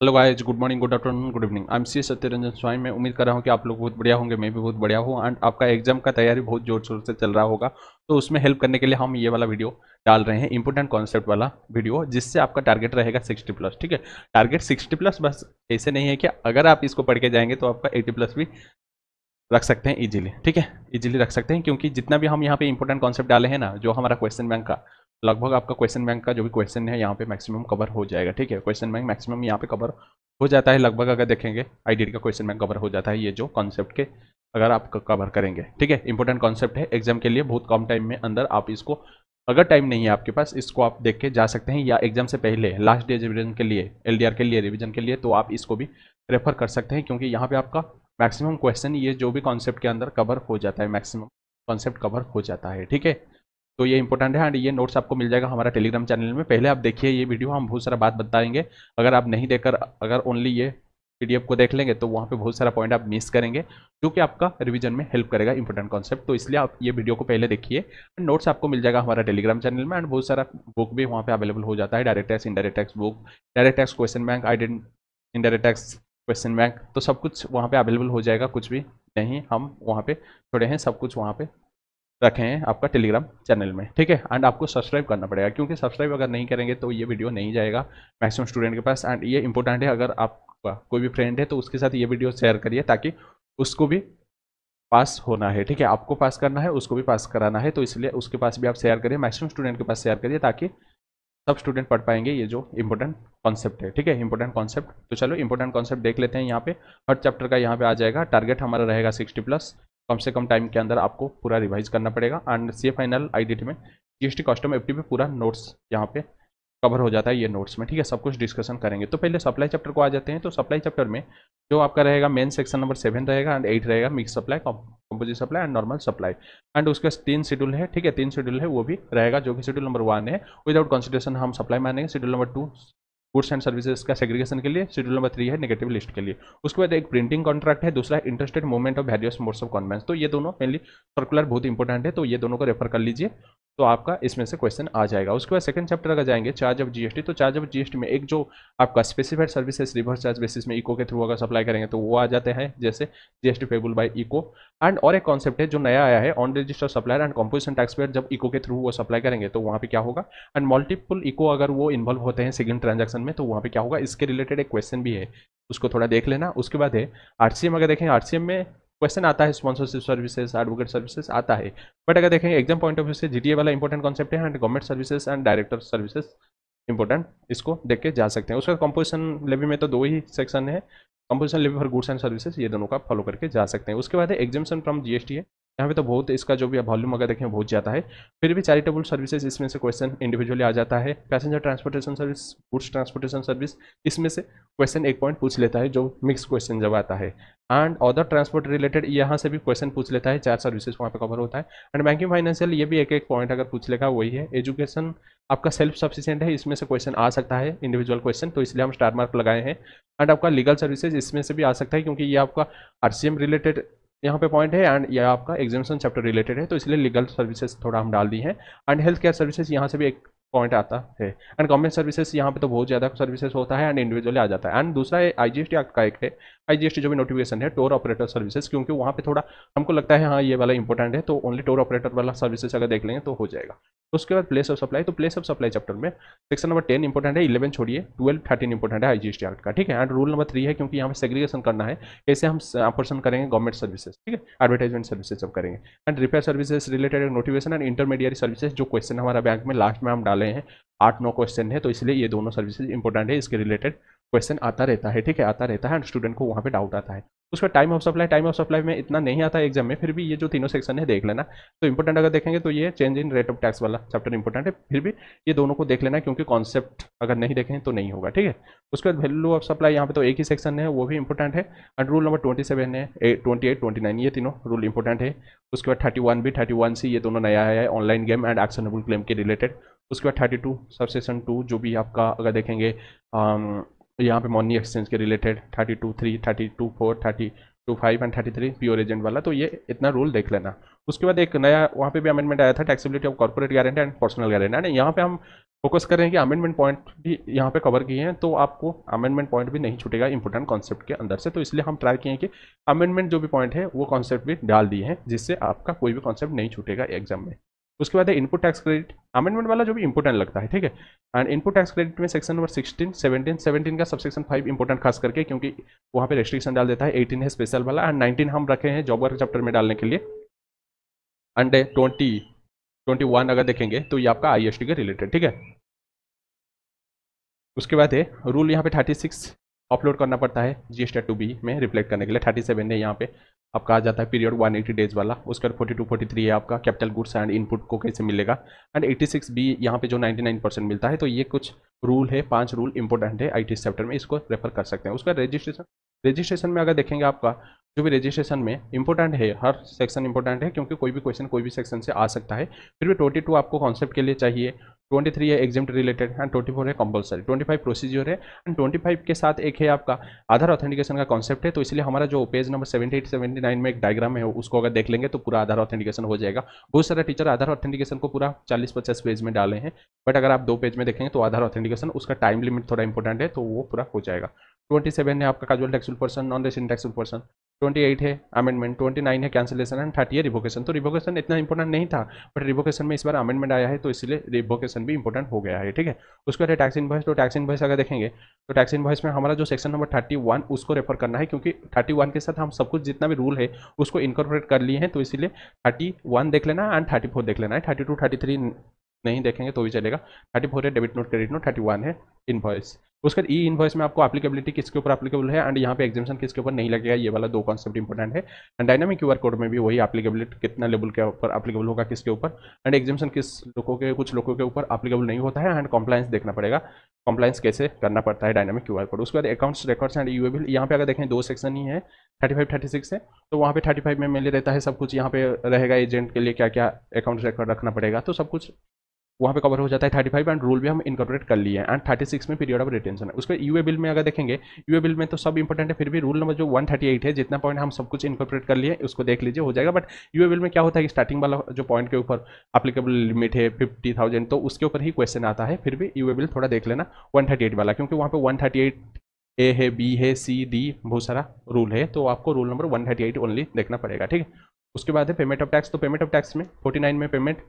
Hello guys, good morning, good afternoon, good evening. I am C Satyaranjan Swami. मैं उम्मीद कर रहा हूँ कि आप लोग बहुत बढ़िया होंगे, मैं भी बहुत बढ़िया हूँ। एंड आपका एग्जाम का तैयारी बहुत जोर शोर से चल रहा होगा, तो उसमें हेल्प करने के लिए हम ये वाला वीडियो डाल रहे हैं, इंपॉर्टेंट कॉन्सेप्ट वाला वीडियो, जिससे आपका टारगेट रहेगा 60+। ठीक है, टारगेट 60+। बस ऐसे नहीं है कि अगर आप इसको पढ़ के जाएंगे तो आपका 80+ भी रख सकते हैं इजीली। ठीक है, इजीली रख सकते हैं, क्योंकि जितना भी हम यहाँ पे इंपॉर्टेंट कॉन्सेप्ट डाले हैं ना, जो हमारा क्वेश्चन बैंक का लगभग आपका क्वेश्चन बैंक का जो भी क्वेश्चन है यहाँ पे मैक्सिमम कवर हो जाएगा। ठीक है, क्वेश्चन बैंक मैक्सिमम यहाँ पे कवर हो जाता है लगभग। अगर देखेंगे आईडीडी का क्वेश्चन बैंक कवर हो जाता है, ये जो कॉन्सेप्ट के अगर आप कवर करेंगे। ठीक है, इंपॉर्टेंट कॉन्सेप्ट है एग्जाम के लिए, बहुत कम टाइम में अंदर आप इसको, अगर टाइम नहीं है आपके पास, इसको आप देख के जा सकते हैं, या एग्जाम से पहले लास्ट डे रिविजन के लिए, एलडीआर के लिए रिविजन के लिए, तो आप इसको भी रेफर कर सकते हैं, क्योंकि यहाँ पे आपका मैक्सिमम क्वेश्चन ये जो भी कॉन्सेप्ट के अंदर कवर हो जाता है, मैक्सिमम कॉन्सेप्ट कवर हो जाता है। ठीक है, तो ये इंपॉर्टेंट है। एंड ये नोट्स आपको मिल जाएगा हमारा टेलीग्राम चैनल में। पहले आप देखिए ये वीडियो, हम बहुत सारा बात बताएंगे। अगर आप नहीं देखकर अगर ओनली ये पीडीएफ को देख लेंगे तो वहाँ पे बहुत सारा पॉइंट आप मिस करेंगे, जो कि आपका रिवीजन में हेल्प करेगा इंपॉर्टेंट कॉन्सेप्ट। तो इसलिए आप ये वीडियो को पहले देखिए। नोट्स आपको मिल जाएगा हमारा टेलीग्राम चैनल में। एंड बहुत सारा बुक भी वहाँ पे अवेलेबल हो जाता है, direct tax, indirect tax book, direct tax question bank, indirect tax question bank, तो सब कुछ वहाँ पे अवेलेबल हो जाएगा। कुछ भी नहीं हम वहाँ पे छोड़े हैं, सब कुछ वहाँ पे रखे हैं आपका टेलीग्राम चैनल में। ठीक है, एंड आपको सब्सक्राइब करना पड़ेगा, क्योंकि सब्सक्राइब अगर नहीं करेंगे तो ये वीडियो नहीं जाएगा मैक्सिमम स्टूडेंट के पास। एंड ये इंपॉर्टेंट है, अगर आपका कोई भी फ्रेंड है तो उसके साथ ये वीडियो शेयर करिए, ताकि उसको भी पास होना है। ठीक है, आपको पास करना है, उसको भी पास कराना है, तो इसलिए उसके पास भी आप शेयर करिए, मैक्सिमम स्टूडेंट के पास शेयर करिए, ताकि सब स्टूडेंट पढ़ पाएंगे ये जो इंपॉर्टेंट कॉन्सेप्ट है। ठीक है, इंपॉर्टेंट कॉन्सेप्ट, तो चलो इंपॉर्टेंट कॉन्सेप्ट देख लेते हैं। यहाँ पे हर चैप्टर का यहाँ पे आ जाएगा। टारगेट हमारा रहेगा 60+। कम से कम टाइम के अंदर आपको पूरा रिवाइज करना पड़ेगा। एंड सी फाइनल आईडीटी में जीएसटी कस्टम एफटी पे पूरा नोट्स यहाँ पे कवर हो जाता है ये नोट्स में। ठीक है, सब कुछ डिस्कशन करेंगे। तो पहले सप्लाई चैप्टर को आ जाते हैं। तो सप्लाई चैप्टर में जो आपका रहेगा, मेन सेक्शन नंबर 7 रहेगा एंड 8 रहेगा, mix supply, composite supply and normal supply. And उसके 3 शेड्यूल है। ठीक है, 3 शेड्यूल है वो भी रहेगा, जो कि शेड्यूल नंबर 1 है विदाउट कंसिडरेशन हम सप्लाई मानेंगे, schedule number 2 goods and services का सेग्रीगेशन के लिए, शेड्यूल नंबर 3 है नेगेटिव लिस्ट के लिए। उसके बाद एक प्रिंटिंग कॉन्ट्रैक्ट है, दूसरा है interstate movement of various modes of conveyance. तो ये दोनों मेनली सर्कुलर बहुत इंपॉर्टेंट है, तो ये दोनों को रेफर कर लीजिए, तो आपका इसमें से क्वेश्चन आ जाएगा। उसके बाद सेकंड चैप्टर अगर जाएंगे, चार्ज ऑफ जीएसटी, तो चार्ज ऑफ जीएसटी में एक जो आपका specified services reverse charge basis में इको के थ्रू अगर सप्लाई करेंगे तो वो आ जाते हैं, जैसे GST payable by ECO. And और एक कॉन्सेप्ट है जो नया आया है, on register supplier and composition tax payer, जब इको के थ्रू वो सप्लाई करेंगे तो वहाँ पे क्या होगा। एंड मल्टीपल इको अगर वो इन्वॉल्व होते हैं सिग्नल ट्रांजैक्शन में, तो वहाँ पे क्या होगा, इसके रिलेटेड एक क्वेश्चन भी है, उसको थोड़ा देख लेना। उसके बाद है आरसीएम। अगर देखें आरसीएम में क्वेश्चन आता है, स्पॉन्सरशिप सर्विसेज, एडवोकेट सर्विसेज आता है, बट अगर देखेंगे एग्जाम पॉइंट ऑफ व्यू से जीटीए वाला इंपॉर्टेंट कॉन्सेप्ट है, and government services and director services important, इसको देख के जा सकते हैं। उसका कंपोजिशन लेवी में तो 2 ही सेक्शन है, composition levy for goods and services, ये दोनों का फॉलो करके जा सकते हैं। उसके बाद है एग्जामेशन फ्रॉम जीएसटी है, यहाँ पे तो बहुत इसका जो भी वॉल्यूम अगर देखें बहुत ज़्यादा है। फिर भी चैरिटेबल सर्विसेज, इसमें से क्वेश्चन इंडिविजुअली आ जाता है। Passenger transportation service, goods transportation service, इसमें से क्वेश्चन एक पॉइंट पूछ लेता है, जो मिक्स क्वेश्चन जब आता है। एंड अदर ट्रांसपोर्ट रिलेटेड यहाँ से भी क्वेश्चन पूछ लेता है, 4 सर्विसेज वहाँ पे कवर होता है। एंड बैंकिंग फाइनेंशियल, ये भी एक एक पॉइंट अगर पूछ लेगा वही है। एजुकेशन आपका सेल्फ सफिशिएंट है, इसमें से क्वेश्चन आ सकता है, इंडिविजुअल क्वेश्चन, तो इसलिए हम स्टार मार्क लगाए हैं। एंड आपका लीगल सर्विसेज इसमें से भी आ सकता है, क्योंकि ये आपका आरसीएम रिलेटेड यहाँ पे पॉइंट है, एंड ये आपका एग्जामिनेशन चैप्टर रिलेटेड है, तो इसलिए लीगल सर्विसेज थोड़ा हम डाल दी हैं। एंड हेल्थ केयर सर्विसेज यहाँ से भी एक पॉइंट आता है। एंड गवर्नमेंट सर्विसेज यहाँ पे तो बहुत ज़्यादा सर्विसेज होता है, एंड इंडिविजुअली आ जाता है। एंड दूसरा है आईजीएसटी एक्ट का एक है, आईजीएसटी जो भी नोटिफिकेशन है, टूर ऑपरेटर सर्विसेज, क्योंकि वहाँ पे थोड़ा हमको लगता है हाँ ये वाला इंपॉर्टेंट है, तो ओनली टूर ऑपरेटर वाला सर्विसेज अगर देख लेंगे तो हो जाएगा। उसके बाद प्लेस ऑफ सप्लाई, तो प्लेस ऑफ सप्लाई चैप्टर में सेक्शन नंबर 10 इंपॉर्टेंट है, 11 छोड़िए, 12 13 इंपॉर्टेंट है आईजीएसटी एक्ट का। ठीक है, एंड रूल नंबर 3 है, क्योंकि यहाँ पे सेग्रीगेशन करना है, कैसे हम पर्सन करेंगे गवर्नमेंट सर्विसेज, ठीक है, एडवर्टाइजमेंट सर्विसेज जब करेंगे। And repair services related notification and intermediate services, जो क्वेश्चन हमारा बैंक में लास्ट में हम डाले हैं, 8-9 क्वेश्चन है, तो इसलिए ये दोनों सर्विसेज इंपॉर्टेंट है, इसके रिलेटेड क्वेश्चन आता रहता है। ठीक है, आता रहता है, एंड स्टूडेंट को वहाँ पे डाउट आता है। उसका time of supply, time of supply में इतना नहीं आता है एग्जाम में, फिर भी ये जो तीनों सेक्शन है देख लेना। तो इंपॉर्टेंट अगर देखेंगे तो ये change in rate of tax वाला चैप्टर इंपॉर्टेंट है, फिर भी ये दोनों को देख लेना, क्योंकि कॉन्सेप्ट अगर नहीं देखें तो नहीं होगा। ठीक है, उसके बाद वैल्यू ऑफ सप्लाई, यहाँ पे तो एक ही सेक्शन है, वो भी इंपॉर्टेंट है। एंड रूल नंबर 27 है, 28 29, ये तीनों रूल इंपॉर्टेंट है। उसके बाद 31 भी, 31C, ये दोनों नया है, online game and actionable claim के रिलेटेड। उसके बाद 32 सबसेक्शन 2, जो भी आपका अगर देखेंगे यहाँ पे मनी एक्सचेंज के रिलेटेड, 32(3), 32(4), 32(5) एंड 33 प्योर एजेंट वाला, तो ये इतना रूल देख लेना। उसके बाद एक नया वहाँ पे भी अमेंडमेंट आया था, taxability of corporate guarantee and personal guarantee, and यहाँ पे हम फोकस कर रहे हैं कि अमेंडमेंट पॉइंट भी यहाँ पे कवर किए हैं, तो आपको अमेंडमेंट पॉइंट भी नहीं छूटेगा इंपॉर्टेंट कॉन्सेप्ट के अंदर से। तो इसलिए हम ट्राई किए हैं कि अमेंडमेंट जो भी पॉइंट है वो कॉन्सेप्ट भी डाल दिए हैं, जिससे आपका कोई भी कॉन्सेप्ट नहीं छूटेगा एग्जाम में। उसके बाद है इनपुट टैक्स क्रेडिट, अमेंडमेंट वाला जो भी इंपॉर्टेंट लगता है, ठीक है। एंड इनपुट टैक्स क्रेडिट में सेक्शन नंबर 16, 17 का सबसेक्शन 5 इंपॉर्टेंट खास करके, क्योंकि वहाँ पे रेस्ट्रिक्शन डाल देता है। 18 है स्पेशल वाला, एंड 19 हम रखे हैं जॉब वर्क चैप्टर में डालने के लिए। एंड 21 अगर देखेंगे तो ये आपका IST के रिलेटेड, ठीक है। उसके बाद है रूल यहाँ पे 36 अपलोड करना पड़ता है GST2B में रिफ्लेक्ट करने के लिए। 37 है यहाँ पे आपका आ जाता है पीरियड 180 डेज वाला। उसके बाद 42, 43 है आपका कैपिटल गुड्स एंड इनपुट को कैसे मिलेगा। एंड 86B यहाँ पे जो 99% मिलता है। तो ये कुछ रूल है, 5 रूल इंपॉर्टेंट है IT चैप्टर में, इसको रेफर कर सकते हैं। उसका रजिस्ट्रेशन में अगर देखेंगे आपका जो भी रजिस्ट्रेशन में इंपॉर्टेंट है, हर सेक्शन इंपॉर्टेंट है, क्योंकि कोई भी क्वेश्चन कोई भी सेक्शन से आ सकता है। फिर भी 22 आपको कॉन्सेप्ट के लिए चाहिए, 23 है एग्जाम रिलेटेड, एंड 24 है कंपलसरी, 25 प्रोसीजर है, एंड 25 के साथ एक है आपका आधार ऑथेंटिकेशन का कॉन्सेप्ट है। तो इसलिए हमारा जो पेज नंबर 78, 79 में एक डायग्राम है, उसको अगर देख लेंगे तो पूरा आधार ऑथेंटिकेशन हो जाएगा। बहुत सारे टीचर आधार ऑथेंटिकेशन को पूरा 40-50 पेज में डाले हैं, बट अगर आप 2 पेज में देखेंगे तो आधार ऑथेंटिकेशन उसका टाइम लिमिट थोड़ा इंपॉर्टेंट है, तो वो पूरा हो जाएगा। 27 है आपका casual taxable person, non resident taxable person. 28 है अमेंडमेंट, 29 है कैंसिलेशन, एंड 30 है रिवोकेशन। तो रिवोकेशन इतना इंपॉर्टेंट नहीं था, बट रिवोकेशन में इस बार अमेंडमेंट आया है, तो इसलिए रिवोकेशन भी इंपॉर्टेंट हो गया है, ठीक है। उसके बाद टैक्स इनवॉइस, तो टैक्स इनवॉइस अगर देखेंगे तो टैक्स इनवॉइस में हमारा जो सेक्शन नंबर 31 उसको रेफर करना है, क्योंकि 31 के साथ हम सब कुछ जितना भी रूल है उसको इनकॉर्पोरेट कर लिए हैं। तो इसीलिए 31 देख लेना एंड 34 देख लेना है। 32, 33 नहीं देखेंगे तो भी चलेगा। 34 है डेबिट नोट क्रेडिट नोट, 31 है इनवॉइस। उसके बाद इनवॉइस में आपको एप्लीकेबिलिटी किसके ऊपर एप्लीकेबल है एंड यहाँ पे एग्जामिशन किसके ऊपर नहीं लगेगा, ये वाला 2 कॉन्सेप्ट इंपॉर्टेंट है। एंड डायनामिक QR कोड में भी वही एप्लीकेबिलिटी कितना लेवल के ऊपर एप्लीकेबल होगा किसके ऊपर, एंड एग्जामिशन कुछ लोगों के ऊपर एप्लीकेबल नहीं होता है। एंड कंप्लायंस देखना पड़ेगा, कंप्लायंस कैसे करना पड़ता है डायनामिक QR कोड। उसके बाद accounts records and e way bill, यहाँ पे अगर देखें 2 सेक्शन ही है, 35, 36 है। तो वहाँ पे 35 में मिले रहता है सब कुछ, यहाँ पे रहेगा एजेंट के लिए क्या क्या अकाउंट्स रिकॉर्ड रखना पड़ेगा, तो सब कुछ वहाँ पे कवर हो जाता है 35। एंड रूल भी हम इनकॉर्पोरेट कर लिए हैं। एंड 36 में पीरियड ऑफ रिटेंशन है। उसके यूए बिल में अगर देखेंगे, यूए बिल में तो सब इंपॉर्टेंट है, फिर भी रूल नंबर जो 138 है, जितना पॉइंट हम सब कुछ इनकॉर्पोरेट कर लिए उसको देख लीजिए, हो जाएगा। बट यूए बिल में क्या होता है कि स्टार्टिंग वाला जो पॉइंट के ऊपर एप्लीकेबल लिमिट है 50,000, तो उसके ऊपर ही क्वेश्चन आता है। फिर भी यूए बिल थोड़ा देख लेना 138 वाला, क्योंकि वहाँ पे 138A है, B है, C, D बहुत सारा रूल है, तो आपको रूल नंबर 138 ओनली देखना पड़ेगा, ठीक है। उसके बाद है पेमेंट ऑफ टैक्स, तो पेमेंट ऑफ टैक्स में 49 में पेमेंट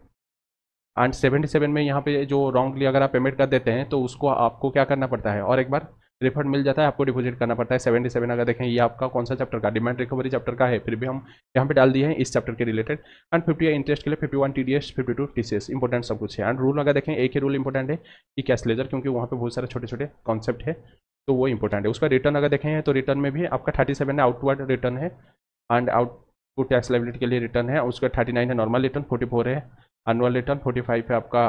एंड 77 में यहाँ पे जो रॉन्गली अगर आप पेमेंट कर देते हैं तो उसको आपको क्या करना पड़ता है, और एक बार रिफंड मिल जाता है, आपको डिपॉजिट करना पड़ता है। 77 अगर देखें ये आपका कौन सा चैप्टर का, डिमांड रिकवरी चैप्टर का है, फिर भी हम यहाँ पे डाल दिए हैं इस चैप्टर के रिलेटेड। एंड 50 इंटरेस्ट के लिए, 51 TDS, 52 TCS, इंपॉर्टेंट सब कुछ है। एंड रूल अगर देखें एक ही रूल इंपॉर्टेंट है कि कैश लेजर, क्योंकि वहाँ पे बहुत सारे छोटे छोटे कॉन्सेप्ट है, तो वो इंपॉर्टेंट है। उसका रिटर्न अगर देखें तो रिटर्न में भी आपका 37 है आउटवर्ड रिटर्न है, एंड आउटपुट टैक्स लायबिलिटी के लिए रिटर्न है। उसका 39 है नॉर्मल रिटर्न, 44 है एनुअल रिटर्न, 45 है आपका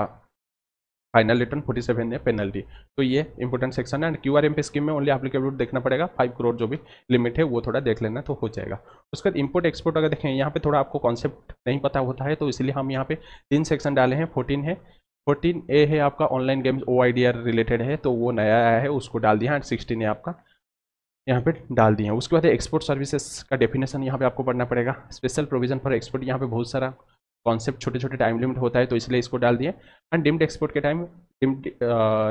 फाइनल रिटर्न, 47 है पेनल्टी। तो ये इंपॉर्टेंट सेक्शन है। एंड QRMP स्कीम में ओनली एप्लीकेबल देखना पड़ेगा, 5 करोड़ जो भी लिमिट है वो थोड़ा देख लेना तो हो जाएगा। उसके बाद इंपोर्ट एक्सपोर्ट अगर देखें, यहाँ पे थोड़ा आपको कॉन्सेप्ट नहीं पता होता है, तो इसलिए हम यहाँ पे 3 सेक्शन डाले हैं। 14 है, 14A है आपका ऑनलाइन गेम्स OIDR रिलेटेड है, तो वो नया आया है, उसको डाल दिया। एंड 16 है आपका यहाँ पे डाल दिए हैं। उसके बाद एक्सपोर्ट सर्विसेज का डेफिनेशन यहाँ पे आपको पढ़ना पड़ेगा। स्पेशल प्रोविजन फॉर एक्सपोर्ट, यहाँ पे बहुत सारा कॉन्सेप्ट छोटे छोटे टाइम लिमिट होता है, तो इसलिए इसको डाल दिए। एंड डिम्ड एक्सपोर्ट के टाइम डिम्ड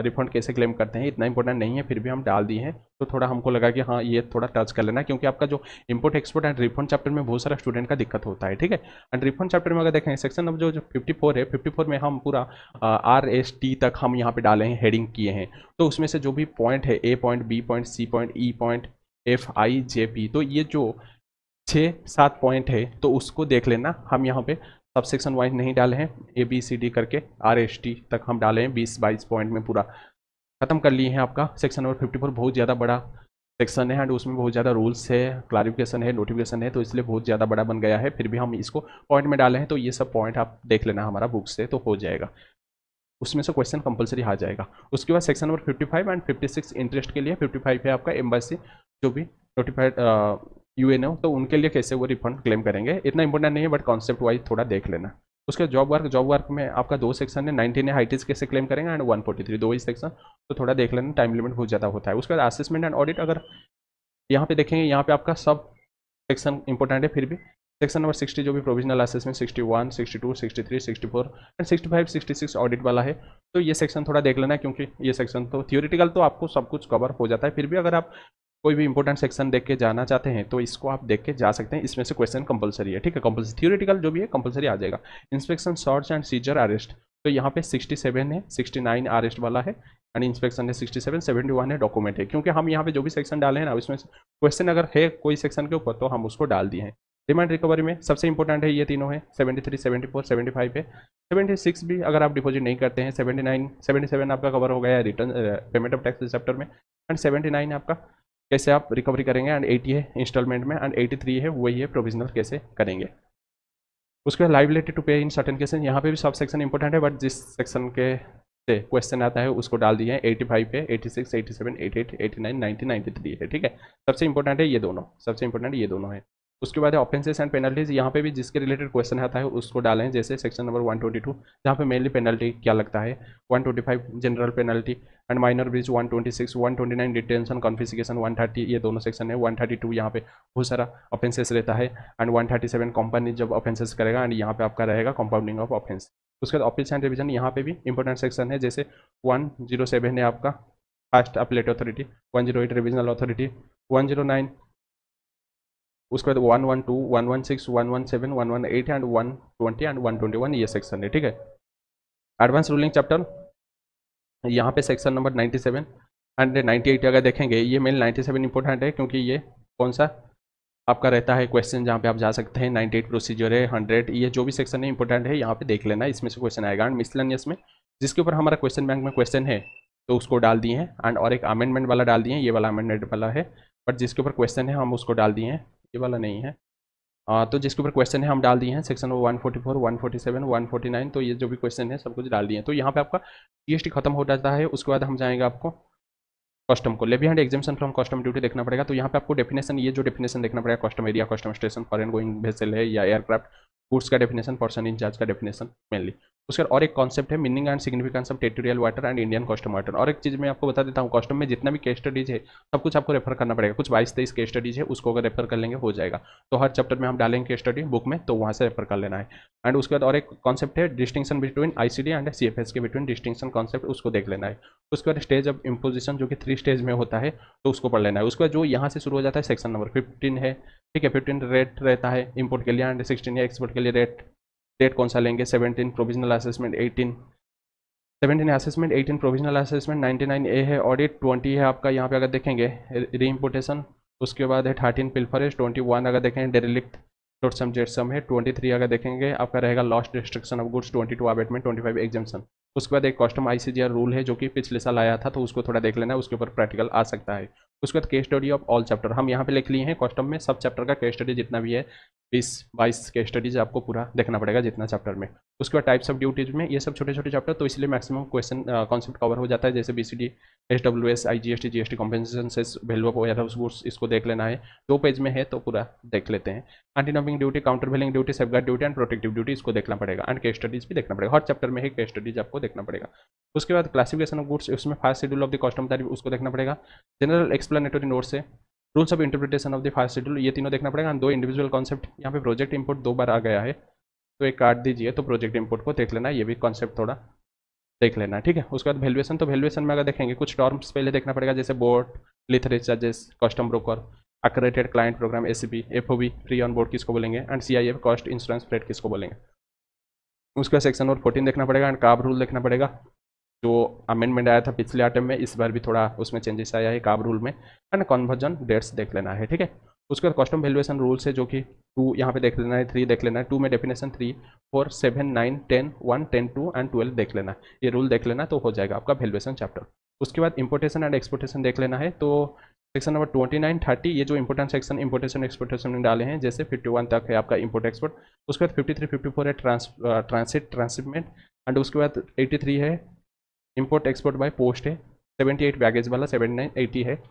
रिफंड कैसे क्लेम करते हैं, इतना इंपॉर्टेंट नहीं है, फिर भी हम डाल दिए हैं। तो थोड़ा हमको लगा कि हाँ ये थोड़ा टच कर लेना, क्योंकि आपका जो import export and refund chapter में बहुत सारा स्टूडेंट का दिक्कत होता है, ठीक है। एंड रिफंड चैप्टर में अगर देखें सेक्शन नंबर जो 54 है, 54 में हम पूरा RST तक हम यहाँ पे डाले हैं, हेडिंग किए हैं। तो उसमें से जो भी पॉइंट है, A point, B point, C point, E point, F, I, J, P, तो ये जो 6-7 पॉइंट है तो उसको देख लेना। हम यहाँ पे सब सेक्शन वाइज नहीं डाले हैं, ABCD करके RST तक हम डाले हैं, 20-22 पॉइंट में पूरा खत्म कर लिए हैं। आपका सेक्शन नंबर 54 बहुत ज़्यादा बड़ा सेक्शन है, एंड उसमें बहुत ज़्यादा रूल्स है, क्लैरिफिकेशन है, नोटिफिकेशन है, तो इसलिए बहुत ज़्यादा बड़ा बन गया है। फिर भी हम इसको पॉइंट में डाले हैं, तो ये सब पॉइंट आप देख लेना हमारा बुक से, तो हो जाएगा, उसमें से क्वेश्चन कंपलसरी आ जाएगा। उसके बाद सेक्शन नंबर 55 एंड 56 इंटरेस्ट के लिए, 55 है आपका एम्बेसी जो भी नोटिफाइड UN हो, तो उनके लिए कैसे वो रिफंड क्लेम करेंगे, इतना इंपॉर्टेंट नहीं है, बट कॉन्सेप्ट वाइज थोड़ा देख लेना। उसके जॉब वर्क में आपका 2 सेक्शन है, 19 है हाइटिस कैसे क्लेम करेंगे, एंड 143 2 ही सेक्शन, तो थोड़ा देख लेना, टाइम लिमिट बहुत ज़्यादा होता है। उसके बाद असेसमेंट एंड ऑडिट अगर यहाँ पे देखेंगे, यहाँ पे आपका सब सेक्शन इंपॉर्टेंट है, फिर भी सेक्शन नंबर 60 जो भी प्रोविजनल असेसमेंट 61, 62, 63, 64 एंड 65, 66 ऑडिट वाला है। तो ये सेक्शन थोड़ा देख लेना, क्योंकि ये सेक्शन तो थियोरिटिकल तो आपको सब कुछ कवर हो जाता है, फिर भी अगर आप कोई भी इंपॉर्टेंट सेक्शन देख के जाना चाहते हैं तो इसको आप देख के जा सकते हैं। इसमें से क्वेश्चन कंपलसरी है, ठीक है, कंपलसरी थियोरिटिकल जो भी है कंपलसरी आ जाएगा। Inspection, search and seizure, arrest, तो यहाँ पे 67 है, 69 अरेस्ट वाला है एंड इंस्पेक्शन है 67, 71 है डॉक्यूमेंट है। क्योंकि हम यहाँ पे जो भी सेक्शन डाले हैं ना, उसमें क्वेश्चन अगर है कोई सेक्शन के ऊपर तो हम उसको डाल दिए हैं। डिमांड रिकवरी में सबसे इंपॉर्टेंट है ये तीनों है, 73, 74, 75 है। 76 भी अगर आप डिपॉजिट नहीं करते हैं, 79, 77 आपका कवर हो गया है return payment of tax chapter में, एंड 79 आपका कैसे आप रिकवरी करेंगे, एंड 80 है इंस्टॉलमेंट में, एंड 83 है वही है प्रोविजनल कैसे करेंगे। उसके बाद लाइबिलिटी टू पे इन सर्टेन केसेस, यहाँ पे भी सब सेक्शन इंपॉर्टेंट है, बट जिस सेक्शन के से क्वेश्चन आता है उसको डाल दिए हैं। 85 पे, 86, 87, 88, 89, 90, 93 है, ठीक है। सबसे इंपॉर्टेंट है ये दोनों, सबसे इंपॉर्टेंट ये दोनों है। उसके बाद ऑफेंसेस एंड पेनल्टीज, यहाँ पे भी जिसके रिलेटेड क्वेश्चन आता है उसको डालें, जैसे सेक्शन नंबर 122 जहाँ पे मेनली पेनल्टी क्या लगता है, 125 general penalty and minor breach 126, 129 detention confiscation 130, ये दोनों सेक्शन है। 132 यहाँ पे बहुत सारा ऑफेंसेस रहता है, एंड 137 कंपनी जब ऑफेंसेस करेगा, एंड यहाँ पे आपका रहेगा कंपाउंडिंग ऑफ ऑफेंस। उसके बाद ऑफिस एंड रिविजन, यहाँ पे भी इंपॉर्टेंट सेक्शन है, जैसे 107 है आपका फास्ट अपलेट अथॉरिटी, 108 रिविजनल अथॉरिटी, 109, उसके बाद 112, 116, 117, 118 एंड 120 एंड 121 ये सेक्शन है, ठीक है। एडवांस रूलिंग चैप्टर, यहाँ पे सेक्शन नंबर 97 एंड 98 अगर देखेंगे, ये मेन 97 इंपॉर्टेंट है, क्योंकि ये कौन सा आपका रहता है क्वेश्चन जहाँ पे आप जा सकते हैं। 98 प्रोसीजर है, 100, ये जो भी सेक्शन है इंपॉर्टेंट है, यहाँ पे देख लेना, इसमें से क्वेश्चन आएगा। एंड मिसलेनियस में जिसके ऊपर हमारा क्वेश्चन बैंक में क्वेश्चन है तो उसको डाल दिए हैं, एंड और एक अमेंडमेंट वाला डाल दिए हैं, ये वाला अमेंडमेंट वाला है, बट जिसके ऊपर क्वेश्चन है हम उसको डाल दिए हैं, ये वाला नहीं है। तो जिसके ऊपर क्वेश्चन है हम डाल दिए हैं सेक्शन 144, 147, 149, तो ये जो भी क्वेश्चन है सब कुछ डाल दिए हैं। तो यहाँ पे आपका जीएसटी खत्म हो जाता है। उसके बाद हम जाएंगे आपको कस्टम को, levy and exemption from custom duty देखना पड़ेगा। तो यहाँ पे आपको डेफिनेशन, ये जो डेफिनेशन देखना पड़ेगा, custom area, custom station, foreign going vessel है या एयरक्राफ्ट, गुड्स का डेफिनेशन, पर्सन इंचार्ज का डेफिनेशन मेनली। उसके बाद और एक कॉन्सेप्ट है meaning and significance of territorial water and Indian custom water. और एक चीज़ मैं आपको बता देता हूँ, कस्टम में जितना भी केस स्टडीज है सब कुछ आपको रेफर करना पड़ेगा। कुछ 22-23 केस स्टडीज है, उसको अगर रेफर कर लेंगे हो जाएगा। तो हर चैप्टर में हम डालेंगे केस स्टडी बुक में, तो वहाँ से रेफर कर लेना है। एंड उसके बाद और एक कॉन्सेप्ट है distinction between ICD and CFS के बिटवीन डिस्टिंक्शन कॉन्सेप्ट, उसको देख लेना है। उसके बाद स्टेज ऑफ इम्पोजिशन जो कि 3 स्टेज में होता है, तो उसको पढ़ लेना है। उसके बाद जो यहाँ से शुरू हो जाता है सेक्शन नंबर 15 है, ठीक है। 15 रेट रहता है इंपोर्ट के लिए, एंड 16 है एक्सपोर्ट के लिए। रेट कौन सा लेंगे, 17 provisional assessment, 17 assessment, 18 provisional assessment, 99A है ऑडिट, 20 है आपका यहाँ पे अगर देखेंगे री इम्पोर्टेशन। उसके बाद है 13 पिल्फरेज, 21 अगर देखेंगे डेरिलिक्ट शॉर्ट सम जेट सम है, 23 अगर देखेंगे आपका रहेगा lost destruction of goods, 22 abatement, 25 exemption. उसके बाद एक कस्टम ICGR रूल है जो कि पिछले साल आया था, तो उसको थोड़ा देख लेना है, उसके ऊपर प्रैक्टिकल आ सकता है। उसके बाद case study of all chapter हम यहाँ पे लिख लिए हैं, कस्टम में सब चैप्टर का केस स्टडी जितना भी है 20-22 केस स्टडीज आपको पूरा देखना पड़ेगा जितना चैप्टर में। उसके बाद टाइप्स ऑफ ड्यूटीज में ये सब छोटे छोटे चैप्टर, तो इसलिए मैक्सिमम क्वेश्चन कॉन्सेप्ट कवर हो जाता है, जैसे BCD, SWS, IGST, GST compensation cess, value of warehouse goods, इसको देख लेना है। 2 पेज में है तो पूरा देख लेते हैं। Anti dumping duty, countervailing duty, safeguard duty and protective duty, इसको देखना पड़ेगा। एंड केस स्टडीज भी देखना पड़ेगा, हर चैप्टर में है केस स्टडीज आपको देखना पड़ेगा। उसके बाद क्लासिफिकेशन ऑफ गुड्स, उसमें fast schedule of the custom तारीफ, उसको देखना पड़ेगा। जनरल एक्सप्लेनेटरी नोट्स है, rules of interpretation of the fast schedule, ये तीनों देखना पड़ेगा। 2 इंडिविजुअल कॉन्सेप्ट, यहाँ पे प्रोजेक्ट इंपोर्ट 2 बार आ गया है तो एक काट दीजिए, तो प्रोजेक्ट इंपोर्ट को देख लेना, ये भी कॉन्सेप्ट थोड़ा देख लेना, ठीक है। उसके बाद वैल्यूएशन, तो वैल्यूएशन में अगर देखेंगे कुछ टर्म्स पहले देखना पड़ेगा, जैसे board, lighterage charges, custom broker, accredited client program, ACP, FOB, free on board किसको बोलेंगे, and CIF, cost insurance freight किसको बोलेंगे। उसका सेक्शन नंबर 14 देखना पड़ेगा, एंड काब रूल देखना पड़ेगा, जो अमेंडमेंट आया था पिछले आइटम में, इस बार भी थोड़ा उसमें चेंजेस आया है काब रूल में, एंड कन्वर्जन डेट्स देख लेना है, ठीक है। उसके बाद कस्टम वैल्यूएशन रूल्स है जो कि 2 यहाँ पे देख लेना है, 3 देख लेना है, 2 में डेफिनेशन, 3, 4, 7, 9, 10, 1, 10, 2 एंड 12 देख लेना है। ये रूल देख लेना तो हो जाएगा आपका वैल्यूएशन चैप्टर। उसके बाद इंपोर्टेशन एंड एक्सपोर्टेशन देख लेना है, तो सेक्शन नंबर 29, 30 ये जो इंपोर्टेंट सेक्शन इंपोर्टेशन एक्सपोर्टेशन में डाले हैं, जैसे 51 तक है आपका इंपोर्ट एक्सपोर्ट। उसके बाद 53, 54 है ट्रांसिट ट्रांसशिपमेंट, एंड उसके बाद 83 है इंपोर्ट एक्सपोर्ट बाय पोस्ट है, 78 बैगेज वाला, 79, 80 है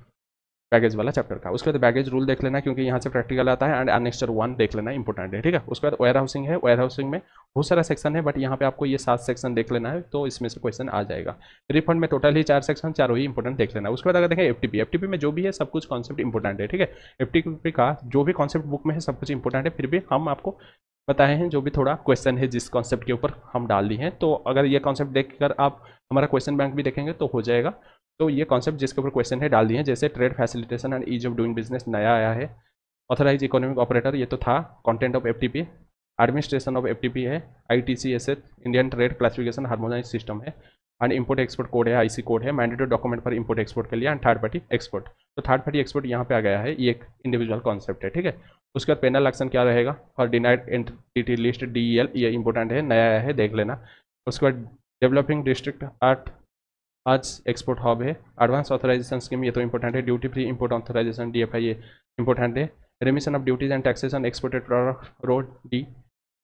बैगेज वाला चैप्टर का। उसके बाद बैगेज रूल देख लेना क्योंकि यहाँ से प्रैक्टिकल आता है, एंड अनेक्स्चर 1 देख लेना इंपॉर्टेंट है, ठीक है। उसके बाद वेयर हाउसिंग है, वेयर हाउसिंग में बहुत सारा सेक्शन है, बट यहाँ पे आपको ये 7 सेक्शन देख लेना है, तो इसमें से क्वेश्चन आ जाएगा। रिफंड में टोटल ही 4 सेक्शन, चारों ही इंपॉर्टेंट देख लेना। उसके बाद अगर देखें एफटीपी में जो भी है सब कुछ कॉन्सेप्ट इंपॉर्टेंट है, ठीक है। एफटीपी का जो भी कॉन्सेप्ट बुक में है सब कुछ इंपॉर्टेंट है, फिर भी हम आपको बताए हैं जो भी थोड़ा क्वेश्चन है जिस कॉन्सेप्ट के ऊपर हम डाल दिए हैं। तो अगर ये कॉन्सेप्ट देखकर आप हमारा क्वेश्चन बैंक भी देखेंगे तो हो जाएगा। तो ये कॉन्सेप्ट जिसके ऊपर क्वेश्चन है डाल दिए हैं, जैसे trade facilitation and ease of doing business नया आया है, ऑथराइज इकोनॉमिक ऑपरेटर ये तो था, content of FTP, administration of FTP है, ITC HS Indian trade classification harmonise system है, एंड इंपोर्ट एक्सपोर्ट कोड है, आईसी कोड है, mandatory document for import export के लिए, एंड थर्ड पार्टी एक्सपोर्ट। तो थर्ड पार्टी एक्सपोर्ट यहाँ पे आ गया है, ये एक इंडिविजुअल कॉन्सेप्ट है, ठीक है। उसके बाद पेनल एक्शन क्या रहेगा, for denied entity list DEL, ये इंपॉर्टेंट है, नया आया है, देख लेना। उसके बाद developing district as export hub है, एडवांस ऑथराइजेशन स्कीम ये तो इंपॉर्टेंट है, duty free import authorization DFI ये इंपॉर्टेंट है, remission of duties and taxation exported road D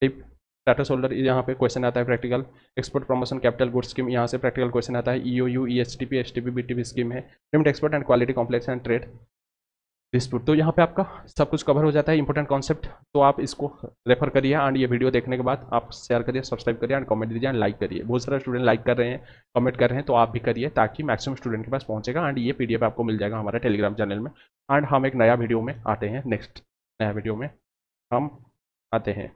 tip status holder यहाँ पे क्वेश्चन आता है practical, export promotion capital good scheme यहाँ से प्रैक्टिकल क्वेश्चन आता है, EOU ESTP STP BTP scheme है, limit export and quality complex and trade dispute. तो यहाँ पे आपका सब कुछ कवर हो जाता है इंपॉर्टेंट कॉन्सेप्ट। तो आप इसको रेफर करिए, एंड ये वीडियो देखने के बाद आप शेयर करिए, सब्सक्राइब करिए, एंड कमेंट दीजिए, एंड लाइक करिए। बहुत सारे स्टूडेंट लाइक कर रहे हैं, कमेंट कर रहे हैं, तो आप भी करिए ताकि मैक्सिमम स्टूडेंट के पास पहुँचेगा, एंड ये PDF आपको मिल जाएगा हमारे टेलीग्राम चैनल में। एंड हम एक नया वीडियो में आते हैं, नेक्स्ट नया वीडियो में हम आते हैं।